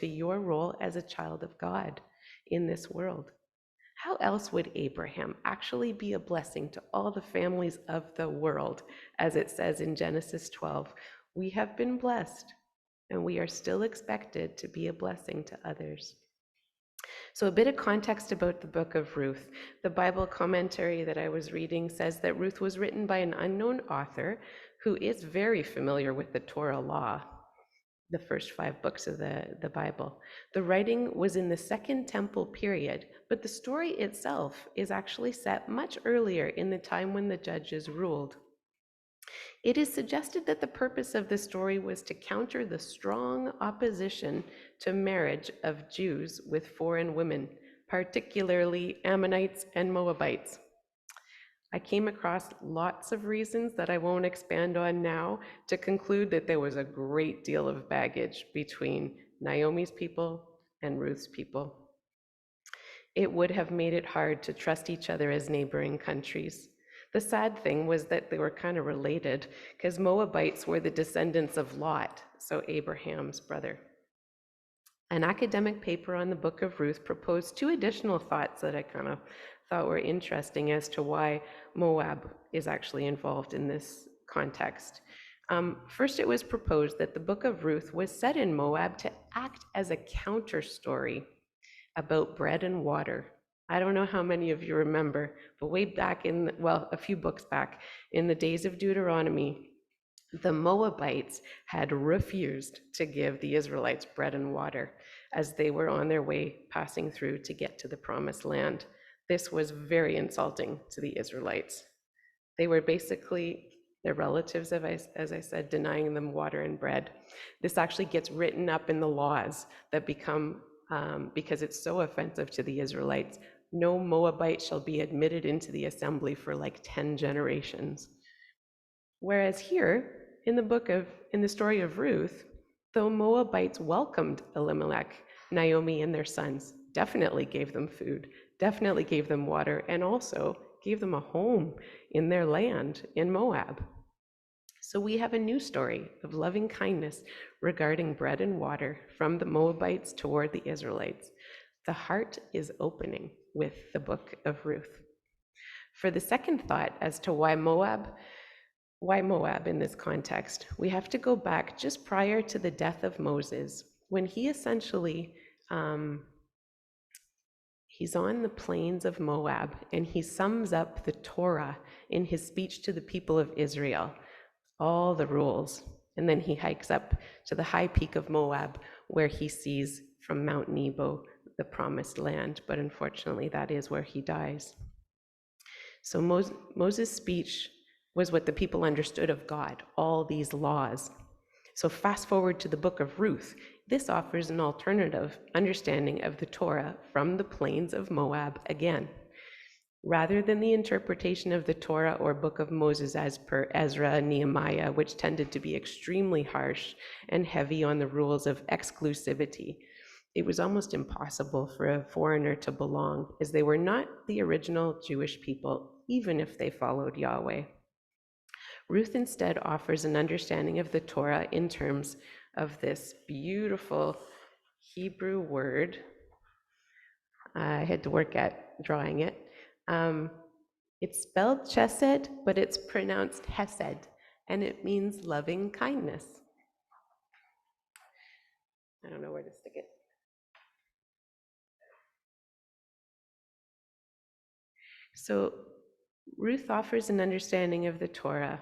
to your role as a child of God in this world. How else would Abraham actually be a blessing to all the families of the world? As it says in Genesis 12, we have been blessed, and we are still expected to be a blessing to others. So, a bit of context about the book of Ruth. The Bible commentary that I was reading says that Ruth was written by an unknown author who is very familiar with the Torah law, the first 5 books of the Bible. The writing was in the Second Temple period, but the story itself is actually set much earlier in the time when the judges ruled. It is suggested that the purpose of the story was to counter the strong opposition to marriage of Jews with foreign women, particularly Ammonites and Moabites. I came across lots of reasons that I won't expand on now to conclude that there was a great deal of baggage between Naomi's people and Ruth's people. It would have made it hard to trust each other as neighboring countries. The sad thing was that they were kind of related, because Moabites were the descendants of Lot, so Abraham's brother. An academic paper on the book of Ruth proposed 2 additional thoughts that I kind of thought were interesting as to why Moab is actually involved in this context. First, it was proposed that the book of Ruth was set in Moab to act as a counter story about bread and water. I don't know how many of you remember, but way back a few books back, in the days of Deuteronomy, the Moabites had refused to give the Israelites bread and water as they were on their way passing through to get to the promised land. This was very insulting to the Israelites. They were basically their relatives, as I said, denying them water and bread. This actually gets written up in the laws that become, because it's so offensive to the Israelites, no Moabite shall be admitted into the assembly for like 10 generations. Whereas here, in the story of Ruth, the Moabites welcomed Elimelech, Naomi, and their sons, definitely gave them food, definitely gave them water, and also gave them a home in their land in Moab. So we have a new story of loving kindness regarding bread and water from the Moabites toward the Israelites. The heart is opening with the book of Ruth. For the second thought as to why Moab in this context, we have to go back just prior to the death of Moses, when he essentially, he's on the plains of Moab, and he sums up the Torah in his speech to the people of Israel, all the rules. And then he hikes up to the high peak of Moab, where he sees from Mount Nebo the promised land, but unfortunately that is where he dies. So Moses' speech was what the people understood of God, all these laws. So fast forward to the book of Ruth. This offers an alternative understanding of the Torah from the plains of Moab again. Rather than the interpretation of the Torah or book of Moses as per Ezra and Nehemiah, which tended to be extremely harsh and heavy on the rules of exclusivity, it was almost impossible for a foreigner to belong, as they were not the original Jewish people, even if they followed Yahweh. Ruth instead offers an understanding of the Torah in terms of this beautiful Hebrew word. I had to work at drawing it. It's spelled chesed, but it's pronounced hesed, and it means loving kindness. I don't know where to stick it. So Ruth offers an understanding of the Torah.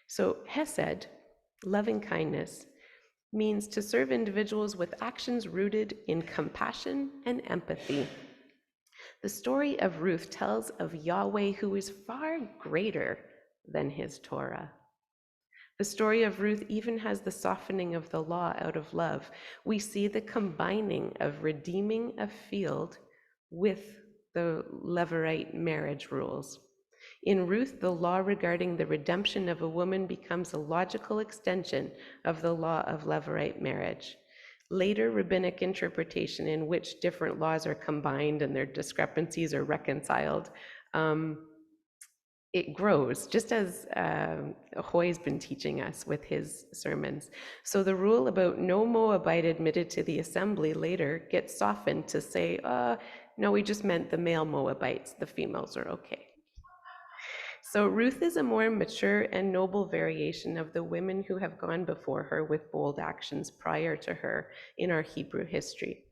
So hesed, loving kindness, means to serve individuals with actions rooted in compassion and empathy. The story of Ruth tells of Yahweh, who is far greater than his Torah. The story of Ruth even has the softening of the law out of love. We see the combining of redeeming a field with the Levirate marriage rules. In Ruth, the law regarding the redemption of a woman becomes a logical extension of the law of Levirate marriage. Later rabbinic interpretation in which different laws are combined and their discrepancies are reconciled it grows, just as Hoy's been teaching us with his sermons. So the rule about no Moabite admitted to the assembly later gets softened to say, no, we just meant the male Moabites, the females are okay. So Ruth is a more mature and noble variation of the women who have gone before her with bold actions prior to her in our Hebrew history.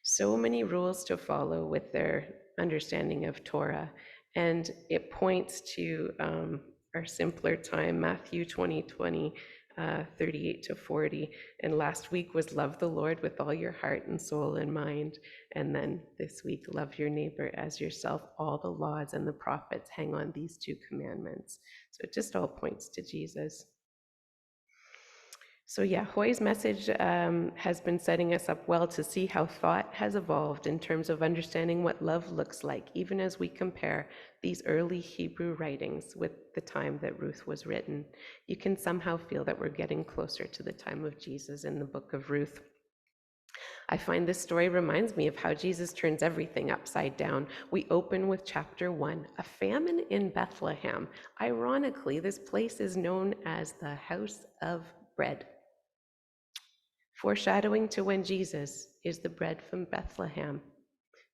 So many rules to follow with their understanding of Torah, and it points to our simpler time, Matthew 20:20, 38 to 40. And last week was love the Lord with all your heart and soul and mind. And then this week, love your neighbor as yourself. All the laws and the prophets hang on these two commandments. So it just all points to Jesus. So yeah, Hoy's message has been setting us up well to see how thought has evolved in terms of understanding what love looks like, even as we compare these early Hebrew writings with the time that Ruth was written. You can somehow feel that we're getting closer to the time of Jesus in the book of Ruth. I find this story reminds me of how Jesus turns everything upside down. We open with chapter 1, a famine in Bethlehem. Ironically, this place is known as the house of bread, foreshadowing to when Jesus is the bread from Bethlehem.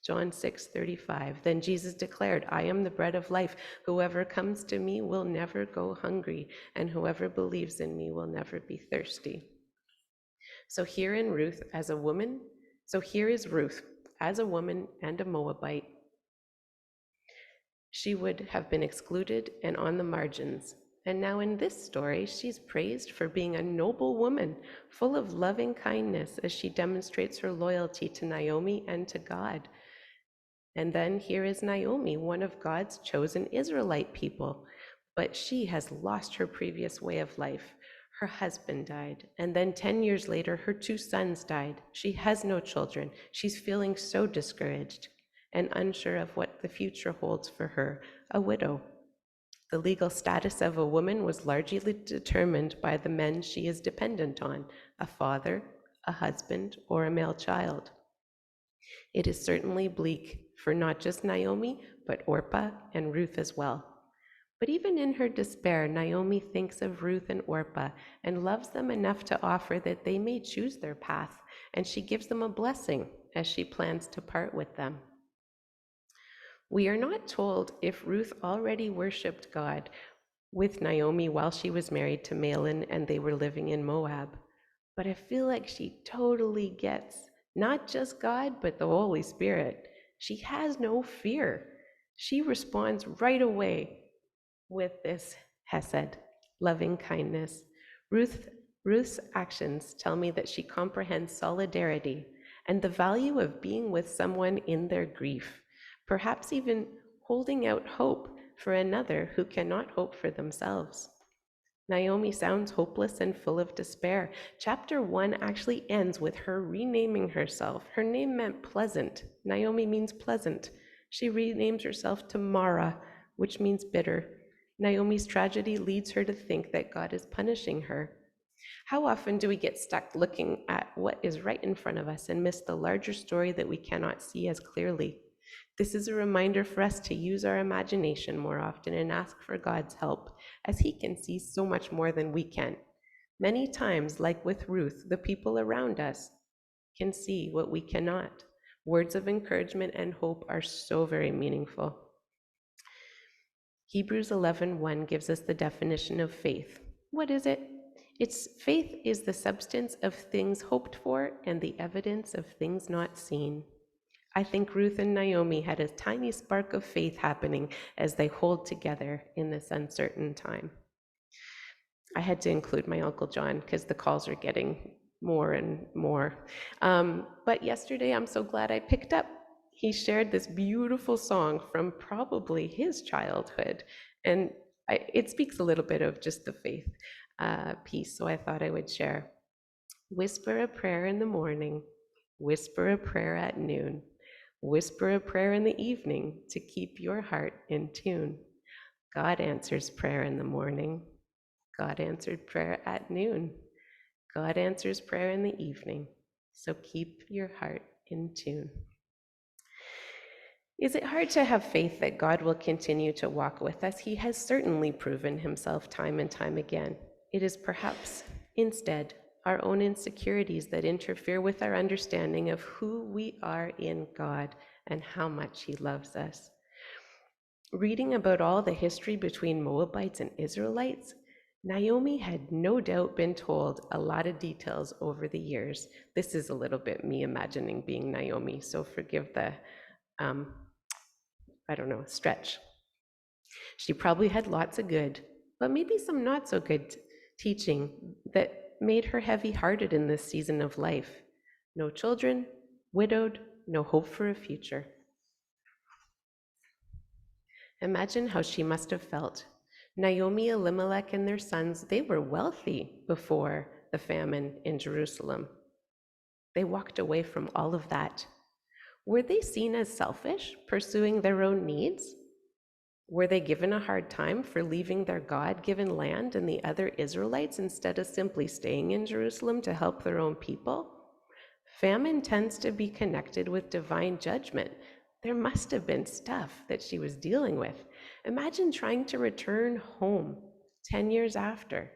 John 6:35. Then Jesus declared, I am the bread of life. Whoever comes to me will never go hungry, and whoever believes in me will never be thirsty. So here in Ruth as a woman, here is Ruth as a woman and a Moabite. She would have been excluded and on the margins. And now in this story, she's praised for being a noble woman, full of loving kindness as she demonstrates her loyalty to Naomi and to God. And then here is Naomi, one of God's chosen Israelite people, but she has lost her previous way of life. Her husband died, and then 10 years later, her 2 sons died. She has no children. She's feeling so discouraged and unsure of what the future holds for her, a widow. The legal status of a woman was largely determined by the men she is dependent on, a father, a husband, or a male child. It is certainly bleak for not just Naomi, but Orpah and Ruth as well. But even in her despair, Naomi thinks of Ruth and Orpah and loves them enough to offer that they may choose their path, and she gives them a blessing as she plans to part with them. We are not told if Ruth already worshipped God with Naomi while she was married to Mahlon and they were living in Moab, but I feel like she totally gets not just God, but the Holy Spirit. She has no fear. She responds right away with this hesed, loving kindness. Ruth's actions tell me that she comprehends solidarity and the value of being with someone in their grief, perhaps even holding out hope for another who cannot hope for themselves. Naomi sounds hopeless and full of despair. Chapter 1 actually ends with her renaming herself. Her name meant pleasant. Naomi means pleasant. She renames herself to Mara, which means bitter. Naomi's tragedy leads her to think that God is punishing her. How often do we get stuck looking at what is right in front of us and miss the larger story that we cannot see as clearly? This is a reminder for us to use our imagination more often and ask for God's help, as He can see so much more than we can. Many times, like with Ruth, the people around us can see what we cannot. Words of encouragement and hope are so very meaningful. Hebrews 11:1 gives us the definition of faith. What is it? It's faith is the substance of things hoped for and the evidence of things not seen. I think Ruth and Naomi had a tiny spark of faith happening as they hold together in this uncertain time. I had to include my Uncle John because the calls are getting more and more. But yesterday, I'm so glad I picked up. He shared this beautiful song from probably his childhood, and it speaks a little bit of just the faith piece, so I thought I would share. Whisper a prayer in the morning, whisper a prayer at noon, whisper a prayer in the evening to keep your heart in tune. God answers prayer in the morning. God answered prayer at noon. God answers prayer in the evening. So keep your heart in tune. Is it hard to have faith that God will continue to walk with us? He has certainly proven himself time and time again. It is perhaps, instead, our own insecurities that interfere with our understanding of who we are in God and how much he loves us. Reading about all the history between Moabites and Israelites, Naomi had no doubt been told a lot of details over the years. This is a little bit me imagining being Naomi, so forgive the stretch. She probably had lots of good, but maybe some not so good teaching that made her heavy-hearted in this season of life. No children, widowed, no hope for a future. Imagine how she must have felt. Naomi, Elimelech, and their sons, they were wealthy before the famine in Jerusalem. They walked away from all of that. Were they seen as selfish, pursuing their own needs? Were they given a hard time for leaving their God-given land and the other Israelites instead of simply staying in Jerusalem to help their own people? Famine tends to be connected with divine judgment. There must have been stuff that she was dealing with. Imagine trying to return home 10 years after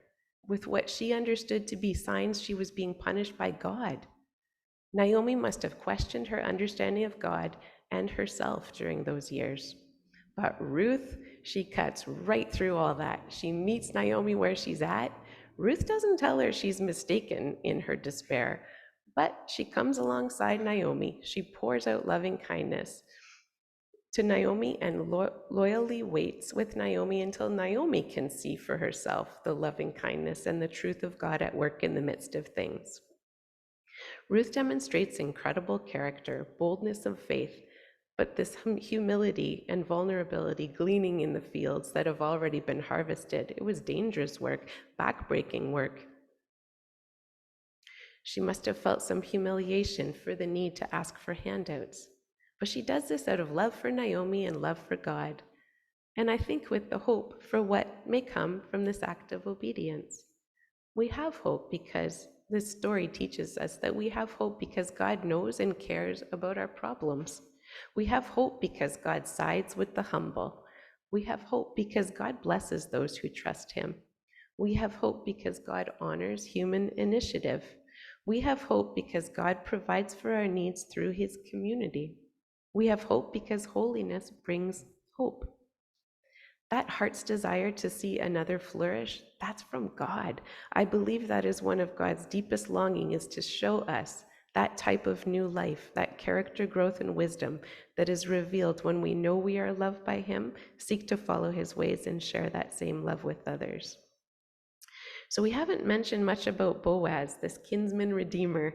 with what she understood to be signs she was being punished by God. Naomi must have questioned her understanding of God and herself during those years. But Ruth, she cuts right through all that. She meets Naomi where she's at. Ruth doesn't tell her she's mistaken in her despair, but she comes alongside Naomi. She pours out loving kindness to Naomi and loyally waits with Naomi until Naomi can see for herself the loving kindness and the truth of God at work in the midst of things. Ruth demonstrates incredible character, boldness of faith, but this humility and vulnerability gleaning in the fields that have already been harvested. It was dangerous work, backbreaking work. She must have felt some humiliation for the need to ask for handouts. But she does this out of love for Naomi and love for God. And I think with the hope for what may come from this act of obedience. We have hope because this story teaches us that we have hope because God knows and cares about our problems. We have hope because God sides with the humble. We have hope because God blesses those who trust him. We have hope because God honors human initiative. We have hope because God provides for our needs through his community. We have hope because holiness brings hope. That heart's desire to see another flourish, that's from God. I believe that is one of God's deepest longing, is to show us that type of new life, that character growth and wisdom that is revealed when we know we are loved by him, seek to follow his ways, and share that same love with others. So we haven't mentioned much about Boaz, this kinsman redeemer.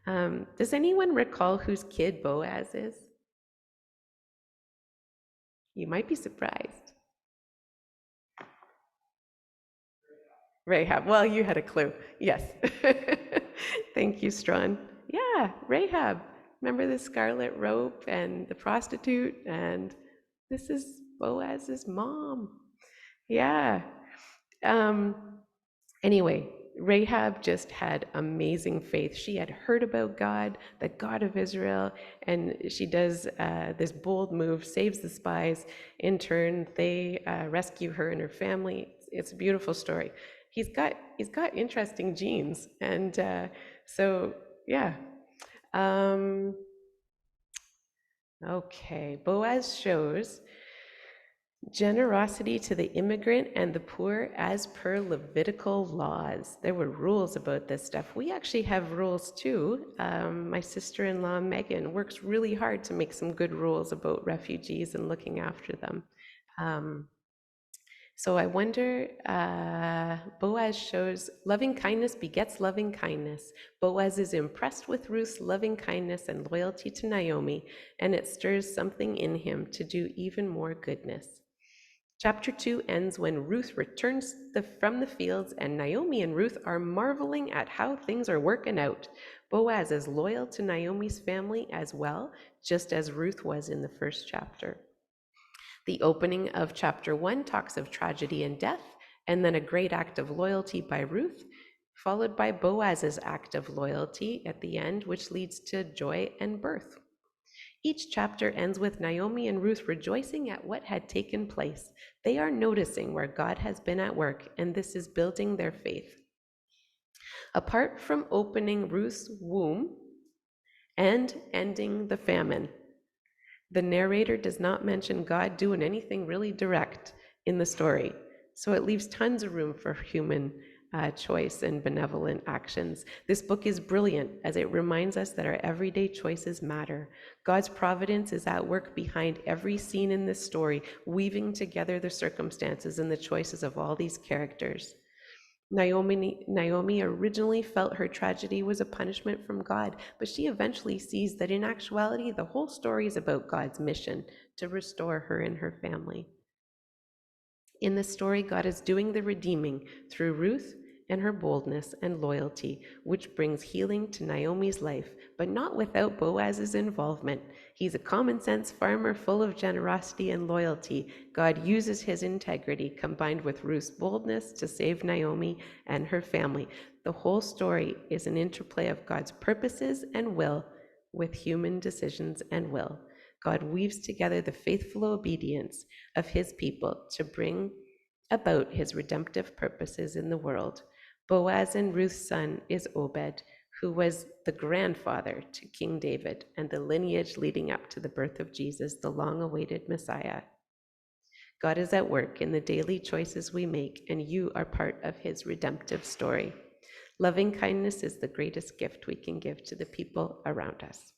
Does anyone recall whose kid Boaz is? You might be surprised. Rahab. Well, you had a clue. Yes. Thank you, Strawn. Yeah, Rahab. Remember the scarlet robe and the prostitute? And this is Boaz's mom. Yeah. Um, anyway, Rahab just had amazing faith. She had heard about God, the God of Israel, and she does this bold move, saves the spies. In turn, they rescue her and her family. It's a beautiful story. He's got interesting genes, and so yeah. Okay, Boaz shows generosity to the immigrant and the poor as per Levitical laws. There were rules about this stuff. We actually have rules too. My sister-in-law, Megan, works really hard to make some good rules about refugees and looking after them. So I wonder, Boaz shows loving kindness begets loving kindness. Boaz is impressed with Ruth's loving kindness and loyalty to Naomi, and it stirs something in him to do even more goodness. Chapter 2 ends when Ruth returns from the fields, and Naomi and Ruth are marveling at how things are working out. Boaz is loyal to Naomi's family as well, just as Ruth was in the first chapter. The opening of chapter 1 talks of tragedy and death, and then a great act of loyalty by Ruth, followed by Boaz's act of loyalty at the end, which leads to joy and birth. Each chapter ends with Naomi and Ruth rejoicing at what had taken place. They are noticing where God has been at work, and this is building their faith. Apart from opening Ruth's womb and ending the famine, the narrator does not mention God doing anything really direct in the story. So it leaves tons of room for human choice and benevolent actions. This book is brilliant as it reminds us that our everyday choices matter. God's providence is at work behind every scene in this story, weaving together the circumstances and the choices of all these characters. Naomi originally felt her tragedy was a punishment from God, but she eventually sees that in actuality, the whole story is about God's mission to restore her and her family. In this story, God is doing the redeeming through Ruth and her boldness and loyalty, which brings healing to Naomi's life, but not without Boaz's involvement. He's a common sense farmer full of generosity and loyalty. God uses his integrity combined with Ruth's boldness to save Naomi and her family. The whole story is an interplay of God's purposes and will with human decisions and will. God weaves together the faithful obedience of his people to bring about his redemptive purposes in the world. Boaz and Ruth's son is Obed, who was the grandfather to King David and the lineage leading up to the birth of Jesus, the long-awaited Messiah. God is at work in the daily choices we make, and you are part of his redemptive story. Loving kindness is the greatest gift we can give to the people around us.